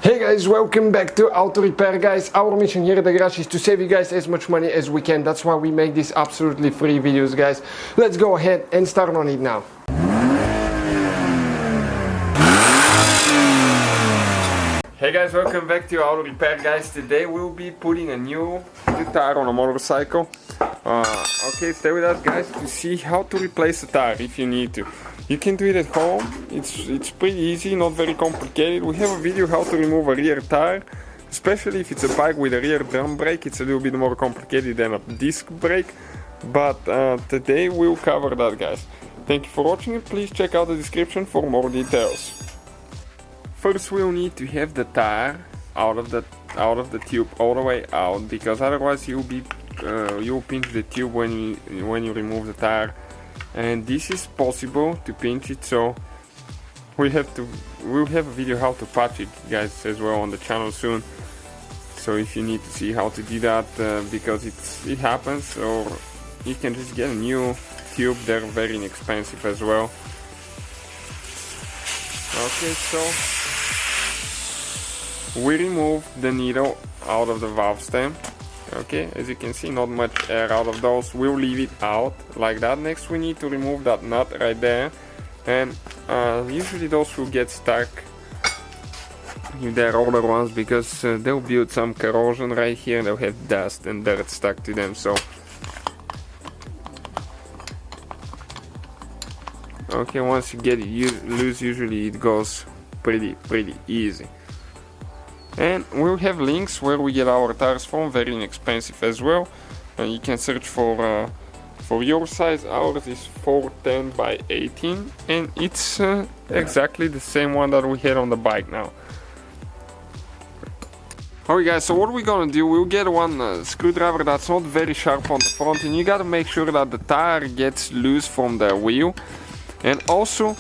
Hey guys, welcome back to Auto Repair. Guys, our mission here at the garage is to save you guys as much money as we can. That's why we make these absolutely free videos, guys. Let's go ahead and start on it now. Hey guys, welcome back to Auto Repair, guys. Today we'll be putting a new tire on a motorcycle. Okay, stay with us, guys, to see how to replace a tire if you need to. You can do it at home. It's pretty easy, not very complicated. We have a video how to remove a rear tire, especially if it's a bike with a rear drum brake. It's a little bit more complicated than a disc brake, but today we'll cover that, guys. Thank you for watching it. Please check out the description for more details. First, we'll need to have the tire out of the tube all the way out, because otherwise you'll pinch the tube when you remove the tire. And this is possible to pinch it, so we'll have a video how to patch it, guys, as well on the channel soon. So if you need to see how to do that, because it happens, or you can just get a new tube. They're very inexpensive as well. Okay, so we remove the needle out of the valve stem. Okay, as you can see, not much air out of those. We'll leave it out like that. Next, we need to remove that nut right there, and usually those will get stuck if they're older ones, because they'll build some corrosion right here. They'll have dust and dirt stuck to them. So okay, once you get it loose, usually it goes pretty easy. And we'll have links where we get our tires from, very inexpensive as well. You can search for your size. Ours is 410 by 18, and it's exactly the same one that we had on the bike now. Alright guys, so what we're gonna do, we'll get one screwdriver that's not very sharp on the front, and you gotta make sure that the tire gets loose from the wheel. And also,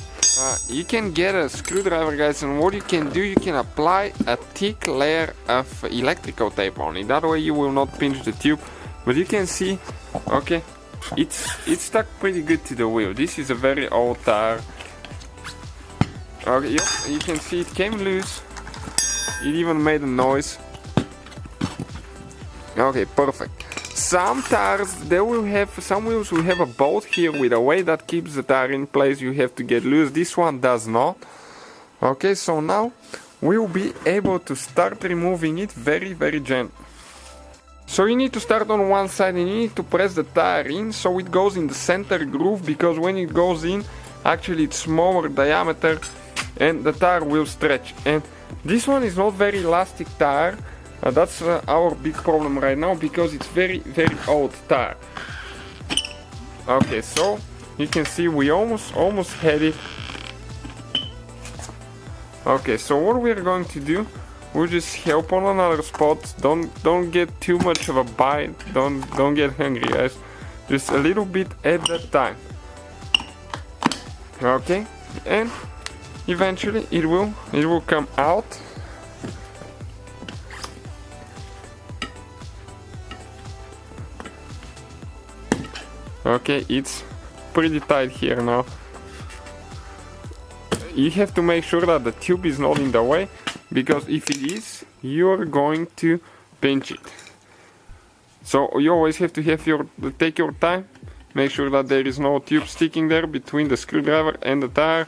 you can get a screwdriver, guys, and what you can do, you can apply a thick layer of electrical tape on it. That way you will not pinch the tube. But you can see, okay, it's stuck pretty good to the wheel. This is a very old tire. Okay, yep, you can see it came loose. It even made a noise. Okay, perfect. Some tires, some wheels will have a bolt here with a weight that keeps the tire in place. You have to get loose. This one does not. Okay, so now we'll be able to start removing it very gently. So you need to start on one side and you need to press the tire in so it goes in the center groove, because when it goes in, actually it's smaller diameter and the tire will stretch. And this one is not very elastic tire. That's our big problem right now, because it's very old tire. Okay, so you can see we almost had it. Okay, so what we're going to do, we'll just help on another spot. Don't get too much of a bite. Don't get hungry, guys. Just a little bit at that time. Okay, and eventually it will come out. Okay, it's pretty tight here now. You have to make sure that the tube is not in the way, because if it is, you're going to pinch it. So you always have to take your time, make sure that there is no tube sticking there between the screwdriver and the tire.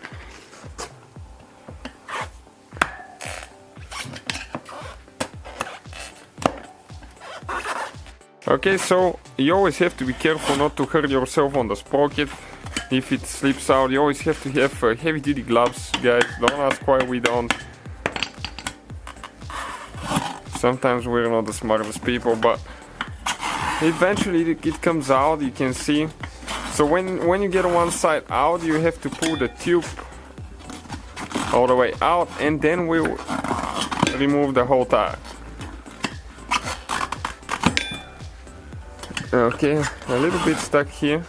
Okay, so you always have to be careful not to hurt yourself on the sprocket. If it slips out, you always have to have heavy duty gloves, guys. Don't ask why we don't. Sometimes we're not the smartest people, but eventually it comes out, you can see. So when you get one side out, you have to pull the tube all the way out, and then we'll remove the whole tire. Okay, a little bit stuck here.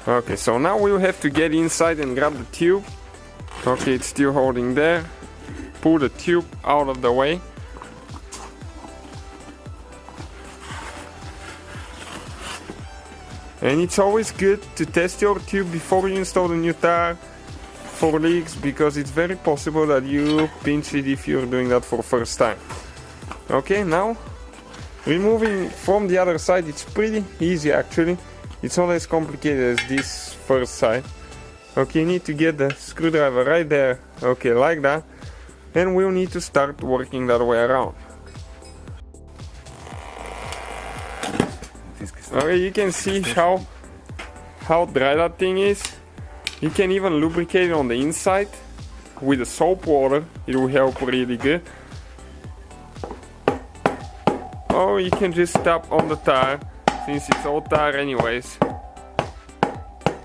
Okay, so now we'll have to get inside and grab the tube. Okay, it's still holding there. Pull the tube out of the way. And it's always good to test your tube before you install the new tire. for leaks, because it's very possible that you pinch it if you're doing that for the first time. Okay, now removing from the other side, it's pretty easy actually. It's not as complicated as this first side. Okay, you need to get the screwdriver right there, okay, like that, and we'll need to start working that way around. Okay, you can see how dry that thing is. You can even lubricate it on the inside with the soap water. It will help really good. Or you can just tap on the tire, since it's old tire anyways.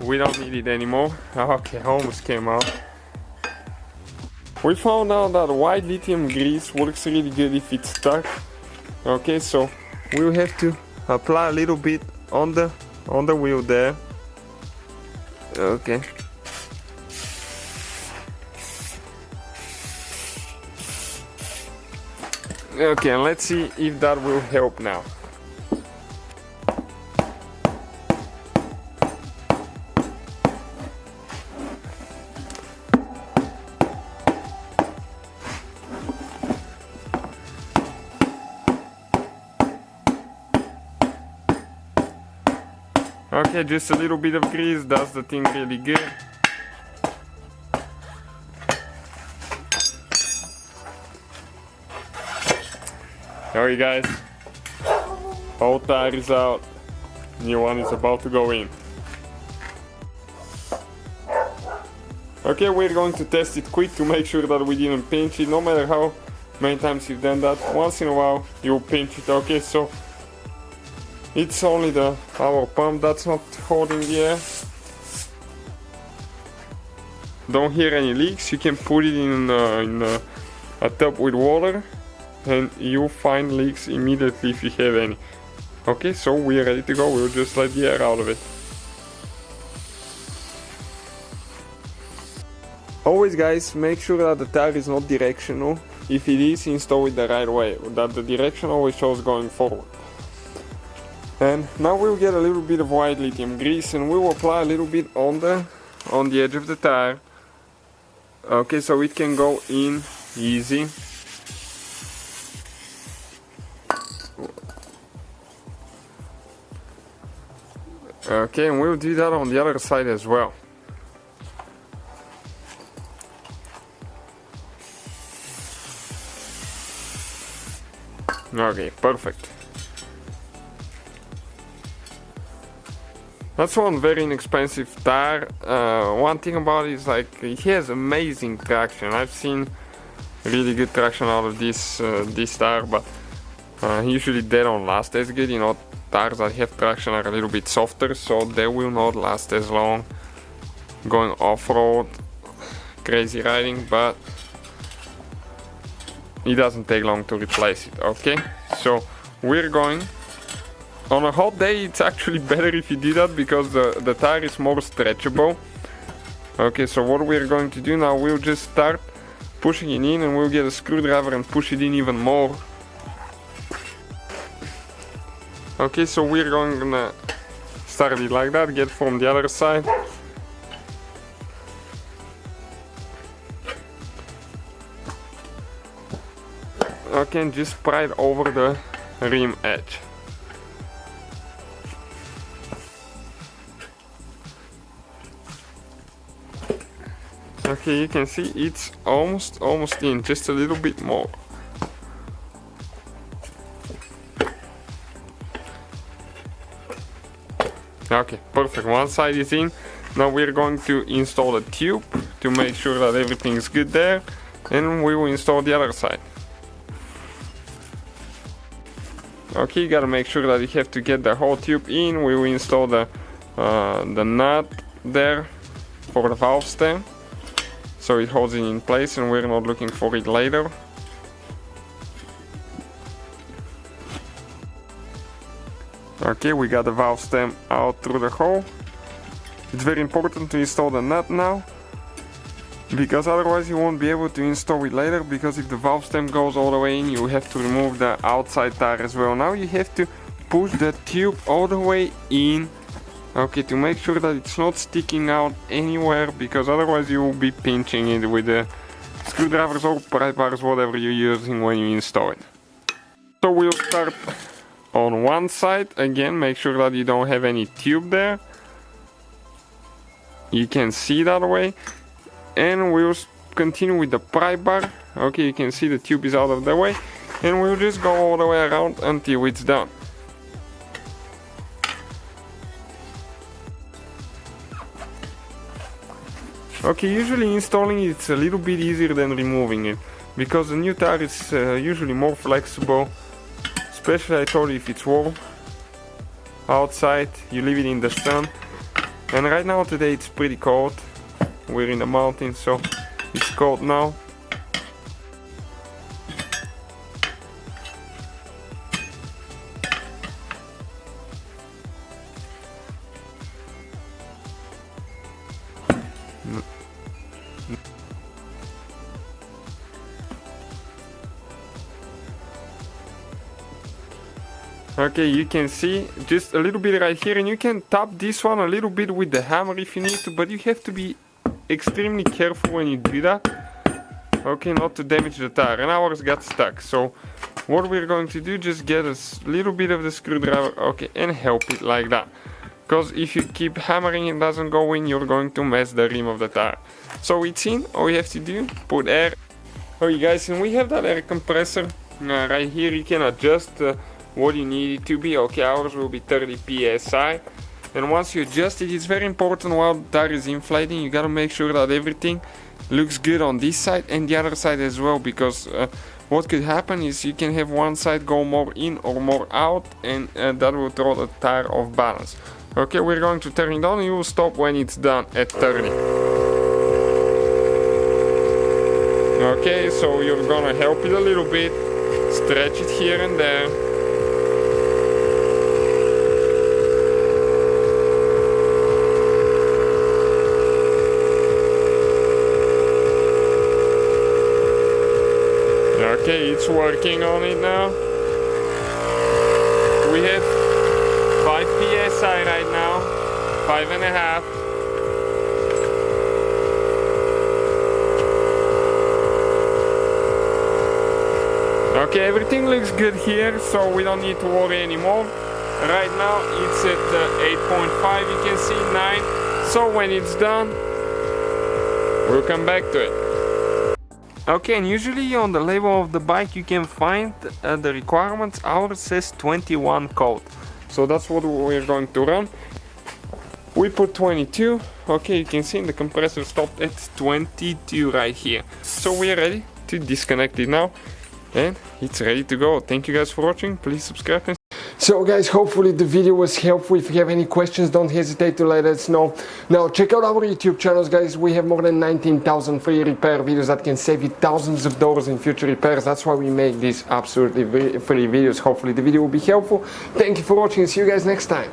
We don't need it anymore. Okay, almost came out. We found out that white lithium grease works really good if it's stuck. Okay, so we'll have to apply a little bit on the wheel there. Okay. Okay, and let's see if that will help now. Okay, just a little bit of grease does the thing really good. Alright guys, old tire is out, new one is about to go in. Okay, we're going to test it quick to make sure that we didn't pinch it. No matter how many times you've done that, once in a while you'll pinch it. Okay, so it's only our pump that's not holding the air. Don't hear any leaks. You can put it in a tub with water and you'll find leaks immediately if you have any. Okay, so we're ready to go. We'll just let the air out of it. Always guys, make sure that the tire is not directional. If it is, install it the right way, that the direction always shows going forward. And now we'll get a little bit of white lithium grease and we'll apply a little bit on the edge of the tire. Okay, so it can go in easy. Okay, and we'll do that on the other side as well. Okay, perfect. That's one very inexpensive tire. One thing about it is like it has amazing traction. I've seen really good traction out of this tire, but usually they don't last as good. You know, tires that have traction are a little bit softer, so they will not last as long going off-road, crazy riding, but it doesn't take long to replace it. Okay, so we're going. On a hot day, it's actually better if you do that because the tire is more stretchable. Okay, so what we're going to do now, we'll just start pushing it in and we'll get a screwdriver and push it in even more. Okay, so we're going to start it like that, get from the other side. Okay, and just pry it over the rim edge. Okay, you can see it's almost in, just a little bit more. Okay, perfect, one side is in. Now we're going to install a tube to make sure that everything is good there, and we will install the other side. Okay, you gotta make sure that you have to get the whole tube in. We will install the nut there for the valve stem, so it holds it in place and we're not looking for it later. Okay, we got the valve stem out through the hole. It's very important to install the nut now, because otherwise you won't be able to install it later, because if the valve stem goes all the way in, you have to remove the outside tire as well. Now you have to push the tube all the way in Okay, to make sure that it's not sticking out anywhere, because otherwise you will be pinching it with the screwdrivers or pry bars, whatever you're using when you install it. So we'll start on one side. Again, make sure that you don't have any tube there. You can see that way. And we'll continue with the pry bar. Okay, you can see the tube is out of the way. And we'll just go all the way around until it's done. Okay, usually installing it's a little bit easier than removing it, because the new tire is usually more flexible, especially I told you if it's warm outside, you leave it in the sun. And right now today it's pretty cold, we're in the mountains, so it's cold now. Okay, you can see just a little bit right here, and you can tap this one a little bit with the hammer if you need to, but you have to be extremely careful when you do that. Okay, not to damage the tire, and ours got stuck. So what we're going to do, just get a little bit of the screwdriver, okay, and help it like that. Because if you keep hammering and it doesn't go in, you're going to mess the rim of the tire. So it's in, all you have to do, put air. Okay guys, and we have that air compressor right here. You can adjust what you need it to be. Okay, ours will be 30 psi. And once you adjust it, it's very important while the tire is inflating, you gotta make sure that everything looks good on this side and the other side as well, because what could happen is you can have one side go more in or more out, and that will throw the tire off balance. Okay, we're going to turn it on, and you will stop when it's done at 30. Okay, so you're gonna help it a little bit, stretch it here and there. Okay, it's working on it now. We have 5 psi right now, 5.5. Okay, everything looks good here, so we don't need to worry anymore. Right now it's at 8.5, you can see 9. So when it's done, we'll come back to it. Okay, and usually on the label of the bike you can find the requirements. Ours says 21 code, so that's what we're going to run. We put 22. Okay, you can see the compressor stopped at 22 right here. So we're ready to disconnect it now, and it's ready to go. Thank you guys for watching. Please subscribe. So guys, hopefully the video was helpful. If you have any questions, don't hesitate to let us know. Now check out our YouTube channels, guys. We have more than 19,000 free repair videos that can save you thousands of dollars in future repairs. That's why we make these absolutely free videos. Hopefully the video will be helpful. Thank you for watching. See you guys next time.